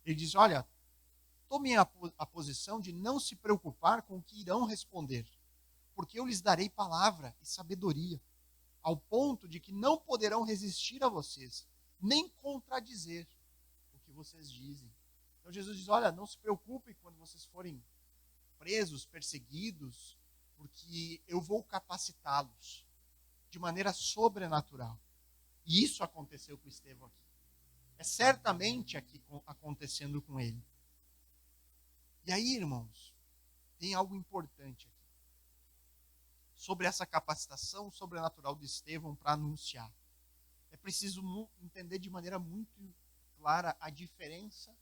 A: Ele diz, olha, tomem a posição de não se preocupar com o que irão responder, porque eu lhes darei palavra e sabedoria, ao ponto de que não poderão resistir a vocês, nem contradizer o que vocês dizem. Então Jesus diz, olha, não se preocupem quando vocês forem presos, perseguidos, porque eu vou capacitá-los de maneira sobrenatural. E isso aconteceu com Estevão aqui. É certamente aqui acontecendo com ele. E aí, irmãos, tem algo importante aqui. Sobre essa capacitação sobrenatural de Estevão para anunciar. É preciso entender de maneira muito clara a diferença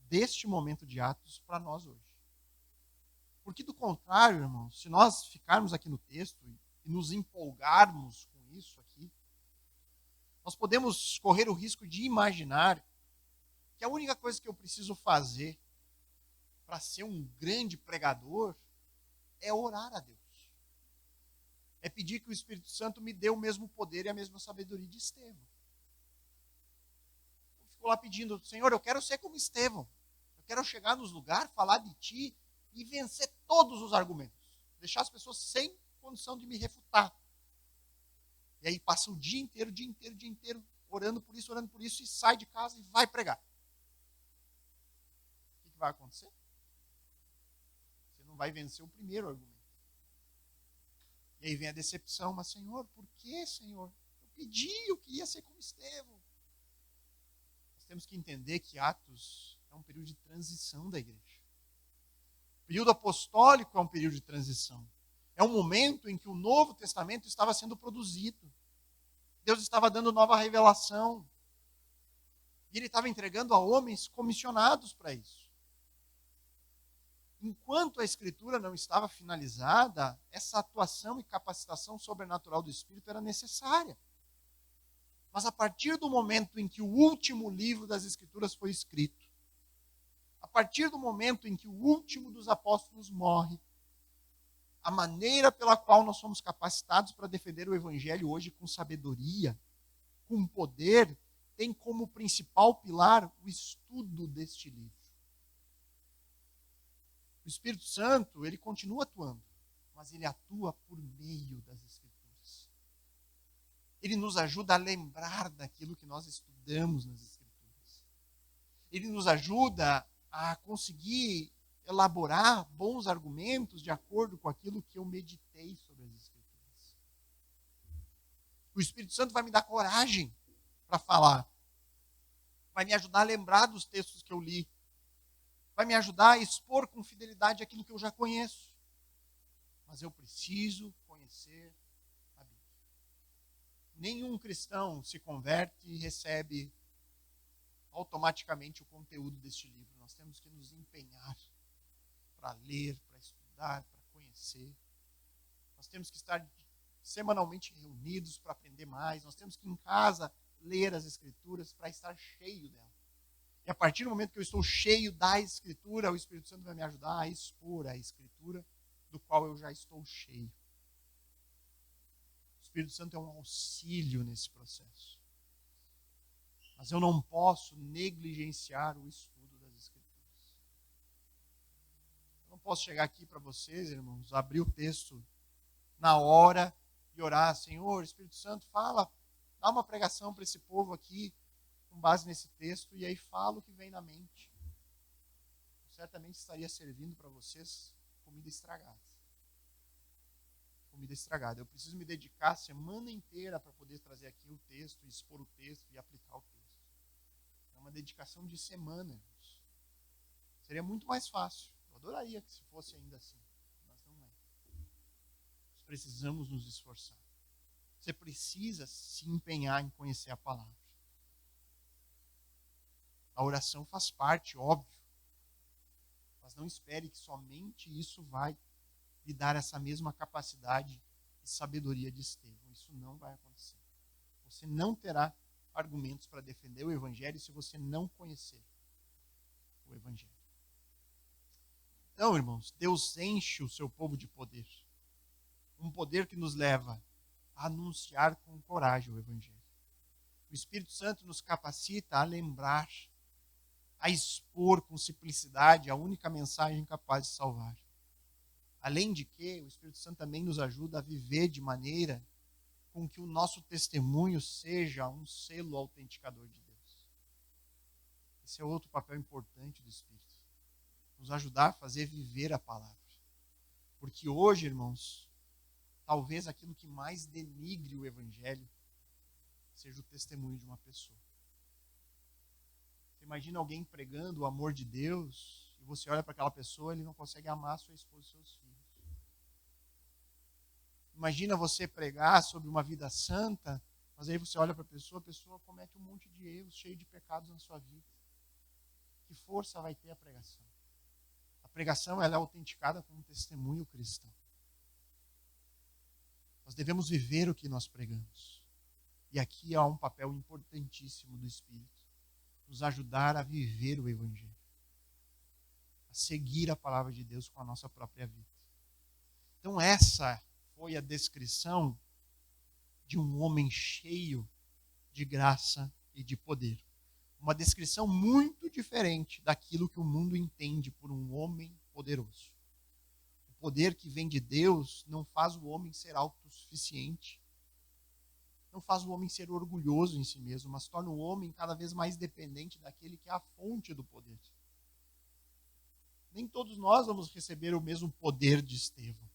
A: deste momento de Atos para nós hoje. Porque do contrário, irmãos, se nós ficarmos aqui no texto e nos empolgarmos com isso aqui, nós podemos correr o risco de imaginar que a única coisa que eu preciso fazer para ser um grande pregador é orar a Deus. É pedir que o Espírito Santo me dê o mesmo poder e a mesma sabedoria de Estevão. Eu fico lá pedindo, Senhor, eu quero ser como Estevão. Eu quero chegar nos lugares, falar de Ti e vencer todos os argumentos. Deixar as pessoas sem condição de me refutar. E aí passa o dia inteiro, orando por isso, e sai de casa e vai pregar. O que vai acontecer? Você não vai vencer o primeiro argumento. E aí vem a decepção, mas Senhor, por que, Senhor? Eu pedi, eu queria ser como Estevão. Nós temos que entender que Atos é um período de transição da igreja. O período apostólico é um período de transição. É um momento em que o Novo Testamento estava sendo produzido. Deus estava dando nova revelação. E Ele estava entregando a homens comissionados para isso. Enquanto a Escritura não estava finalizada, essa atuação e capacitação sobrenatural do Espírito era necessária. Mas a partir do momento em que o último livro das Escrituras foi escrito, a partir do momento em que o último dos apóstolos morre, a maneira pela qual nós somos capacitados para defender o Evangelho hoje com sabedoria, com poder, tem como principal pilar o estudo deste livro. O Espírito Santo, ele continua atuando, mas ele atua por meio das Escrituras. Ele nos ajuda a lembrar daquilo que nós estudamos nas Escrituras. Ele nos ajuda a conseguir elaborar bons argumentos de acordo com aquilo que eu meditei sobre as Escrituras. O Espírito Santo vai me dar coragem para falar. Vai me ajudar a lembrar dos textos que eu li. Vai me ajudar a expor com fidelidade aquilo que eu já conheço. Mas eu preciso conhecer a Bíblia. nenhum cristão se converte e recebe automaticamente o conteúdo deste livro. Nós temos que nos empenhar para ler, para estudar, para conhecer. Nós temos que estar semanalmente reunidos para aprender mais. Nós temos que, em casa, ler as Escrituras para estar cheio dela. E a partir do momento que eu estou cheio da Escritura, o Espírito Santo vai me ajudar a expor a Escritura do qual eu já estou cheio. O Espírito Santo é um auxílio nesse processo. Mas eu não posso negligenciar o estudo das Escrituras. Eu não posso chegar aqui para vocês, irmãos, abrir o texto na hora e orar, Senhor, Espírito Santo, fala, dá uma pregação para esse povo aqui, com base nesse texto, e aí falo o que vem na mente. Eu certamente estaria servindo para vocês comida estragada. Comida estragada. Eu preciso me dedicar a semana inteira para poder trazer aqui o texto, expor o texto e aplicar o texto. É uma dedicação de semana, irmãos. Seria muito mais fácil. Eu adoraria que se fosse ainda assim, mas não é. Nós precisamos nos esforçar. Você precisa se empenhar em conhecer a palavra. A oração faz parte, óbvio. Mas não espere que somente isso vai lhe dar essa mesma capacidade e sabedoria de Estevão. Isso não vai acontecer. Você não terá argumentos para defender o Evangelho se você não conhecer o Evangelho. Então, irmãos, Deus enche o seu povo de poder. Um poder que nos leva a anunciar com coragem o Evangelho. O Espírito Santo nos capacita a lembrar, a expor com simplicidade a única mensagem capaz de salvar. Além de que, o Espírito Santo também nos ajuda a viver de maneira com que o nosso testemunho seja um selo autenticador de Deus. Esse é outro papel importante do Espírito. Nos ajudar a fazer viver a palavra. Porque hoje, irmãos, talvez aquilo que mais denigre o Evangelho seja o testemunho de uma pessoa. Você imagina alguém pregando o amor de Deus e você olha para aquela pessoa e ele não consegue amar a sua esposa e seus filhos. Imagina você pregar sobre uma vida santa, mas aí você olha para a pessoa comete um monte de erros, cheio de pecados na sua vida. Que força vai ter a pregação? A pregação ela é autenticada como um testemunho cristão. Nós devemos viver o que nós pregamos. E aqui há um papel importantíssimo do Espírito. Nos ajudar a viver o Evangelho. A seguir a palavra de Deus com a nossa própria vida. Então essa foi a descrição de um homem cheio de graça e de poder. Uma descrição muito diferente daquilo que o mundo entende por um homem poderoso. O poder que vem de Deus não faz o homem ser autossuficiente, não faz o homem ser orgulhoso em si mesmo, mas torna o homem cada vez mais dependente daquele que é a fonte do poder. Nem todos nós vamos receber o mesmo poder de Estevão.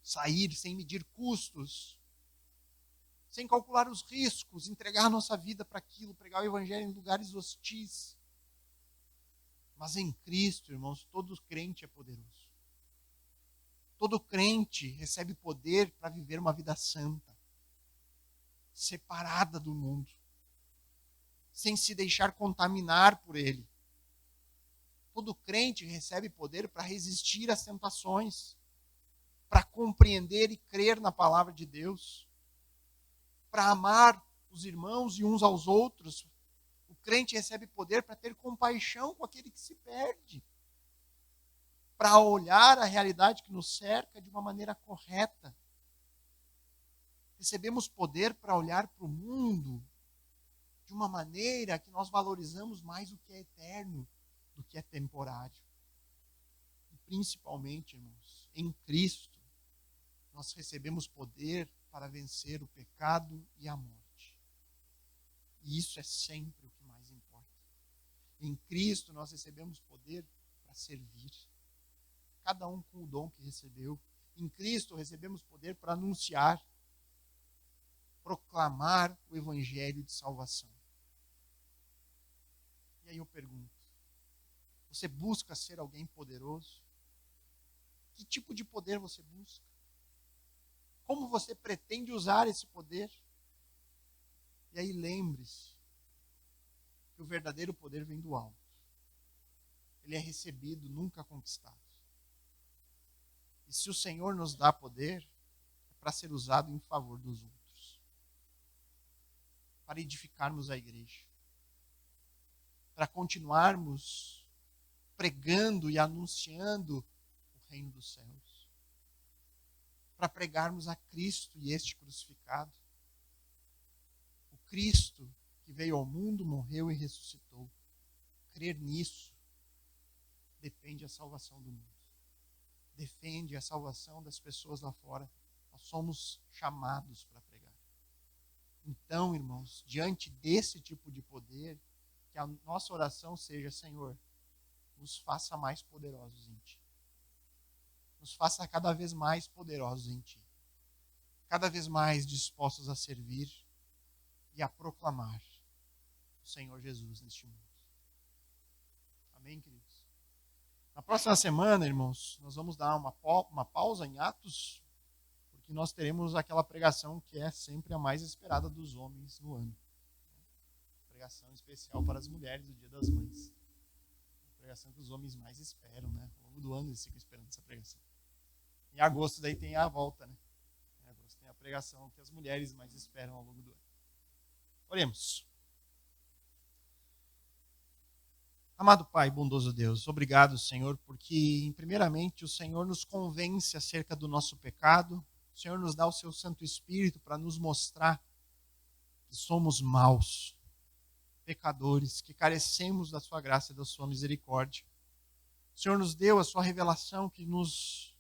A: Sair sem medir custos, sem calcular os riscos, entregar nossa vida para aquilo, pregar o Evangelho em lugares hostis. Mas em Cristo, irmãos, todo crente é poderoso. Todo crente recebe poder para viver uma vida santa, separada do mundo, sem se deixar contaminar por ele. Todo crente recebe poder para resistir às tentações, para compreender e crer na palavra de Deus, para amar os irmãos e uns aos outros. O crente recebe poder para ter compaixão com aquele que se perde, para olhar a realidade que nos cerca de uma maneira correta. Recebemos poder para olhar para o mundo de uma maneira que nós valorizamos mais o que é eterno do que é temporário. E principalmente, irmãos, em Cristo, nós recebemos poder para vencer o pecado e a morte. E isso é sempre o que mais importa. Em Cristo nós recebemos poder para servir. Cada um com o dom que recebeu. Em Cristo recebemos poder para anunciar, proclamar o Evangelho de salvação. E aí eu pergunto, você busca ser alguém poderoso? Que tipo de poder você busca? Como você pretende usar esse poder? E aí lembre-se que o verdadeiro poder vem do alto. Ele é recebido, nunca conquistado. E se o Senhor nos dá poder, é para ser usado em favor dos outros. Para edificarmos a igreja. Para continuarmos pregando e anunciando o reino dos céus. Para pregarmos a Cristo e este crucificado. O Cristo que veio ao mundo, morreu e ressuscitou. Crer nisso defende a salvação do mundo. Defende a salvação das pessoas lá fora. Nós somos chamados para pregar. Então, irmãos, diante desse tipo de poder, que a nossa oração seja: Senhor, nos faça mais poderosos em Ti. Nos faça cada vez mais poderosos em Ti. Cada vez mais dispostos a servir e a proclamar o Senhor Jesus neste mundo. Amém, queridos? Na próxima semana, irmãos, nós vamos dar uma pausa em Atos, porque nós teremos aquela pregação que é sempre a mais esperada dos homens no ano. Pregação especial para as mulheres do Dia das Mães. A pregação que os homens mais esperam, né? Ao longo do ano eles ficam esperando essa pregação. Em agosto daí tem a volta, né? Em agosto tem a pregação que as mulheres mais esperam ao longo do ano. Oremos. Amado Pai, bondoso Deus, obrigado, Senhor, porque, primeiramente, o Senhor nos convence acerca do nosso pecado, o Senhor nos dá o seu Santo Espírito para nos mostrar que somos maus, pecadores, que carecemos da sua graça e da sua misericórdia. O Senhor nos deu a sua revelação que nos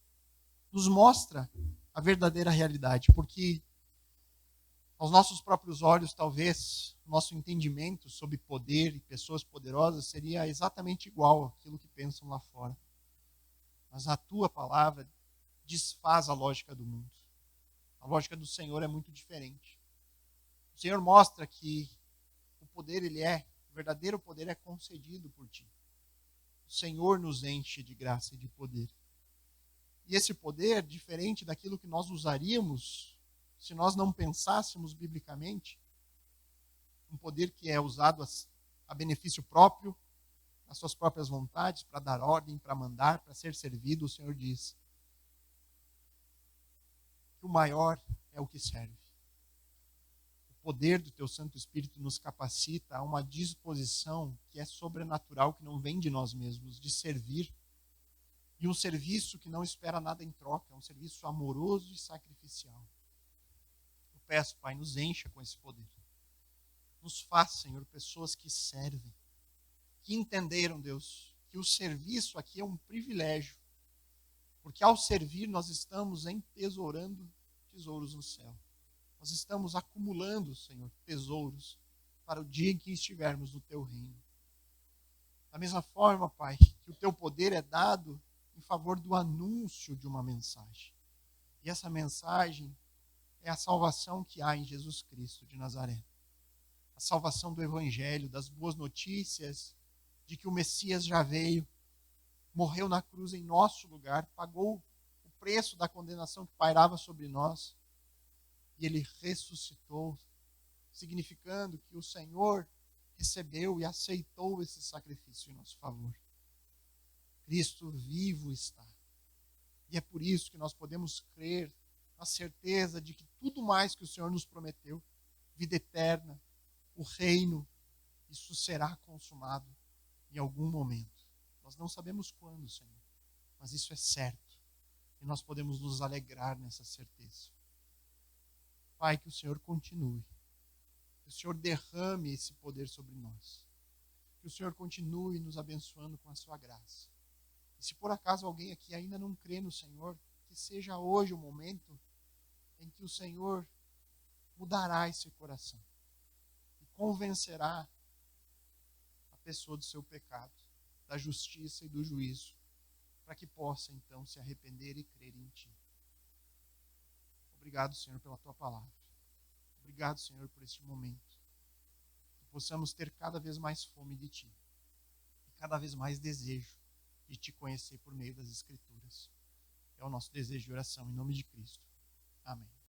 A: mostra a verdadeira realidade, porque aos nossos próprios olhos, talvez, nosso entendimento sobre poder e pessoas poderosas seria exatamente igual àquilo que pensam lá fora. Mas a tua palavra desfaz a lógica do mundo. A lógica do Senhor é muito diferente. O Senhor mostra que o poder, o verdadeiro poder é concedido por ti. O Senhor nos enche de graça e de poder. E esse poder, diferente daquilo que nós usaríamos se nós não pensássemos biblicamente, um poder que é usado a benefício próprio, as suas próprias vontades, para dar ordem, para mandar, para ser servido, o Senhor diz que o maior é o que serve. O poder do teu Santo Espírito nos capacita a uma disposição que é sobrenatural, que não vem de nós mesmos, de servir. E um serviço que não espera nada em troca, é um serviço amoroso e sacrificial. Peço, Pai, nos encha com esse poder. Nos faz, Senhor, pessoas que servem, que entenderam, Deus, que o serviço aqui é um privilégio, porque ao servir nós estamos entesourando tesouros no céu. Nós estamos acumulando, Senhor, tesouros para o dia em que estivermos no Teu reino. Da mesma forma, Pai, que o Teu poder é dado em favor do anúncio de uma mensagem. E essa mensagem é a salvação que há em Jesus Cristo de Nazaré. A salvação do Evangelho, das boas notícias, de que o Messias já veio, morreu na cruz em nosso lugar, pagou o preço da condenação que pairava sobre nós, e Ele ressuscitou, significando que o Senhor recebeu e aceitou esse sacrifício em nosso favor. Cristo vivo está. E é por isso que nós podemos crer a certeza de que tudo mais que o Senhor nos prometeu, vida eterna, o reino, isso será consumado em algum momento. Nós não sabemos quando, Senhor, mas isso é certo. E nós podemos nos alegrar nessa certeza. Pai, que o Senhor continue. Que o Senhor derrame esse poder sobre nós. Que o Senhor continue nos abençoando com a sua graça. E se por acaso alguém aqui ainda não crê no Senhor, que seja hoje o momento em que o Senhor mudará esse coração e convencerá a pessoa do seu pecado, da justiça e do juízo, para que possa então se arrepender e crer em Ti. Obrigado, Senhor, pela Tua palavra. Obrigado, Senhor, por este momento. Que possamos ter cada vez mais fome de Ti e cada vez mais desejo de Te conhecer por meio das Escrituras. É o nosso desejo de oração, em nome de Cristo. Amém.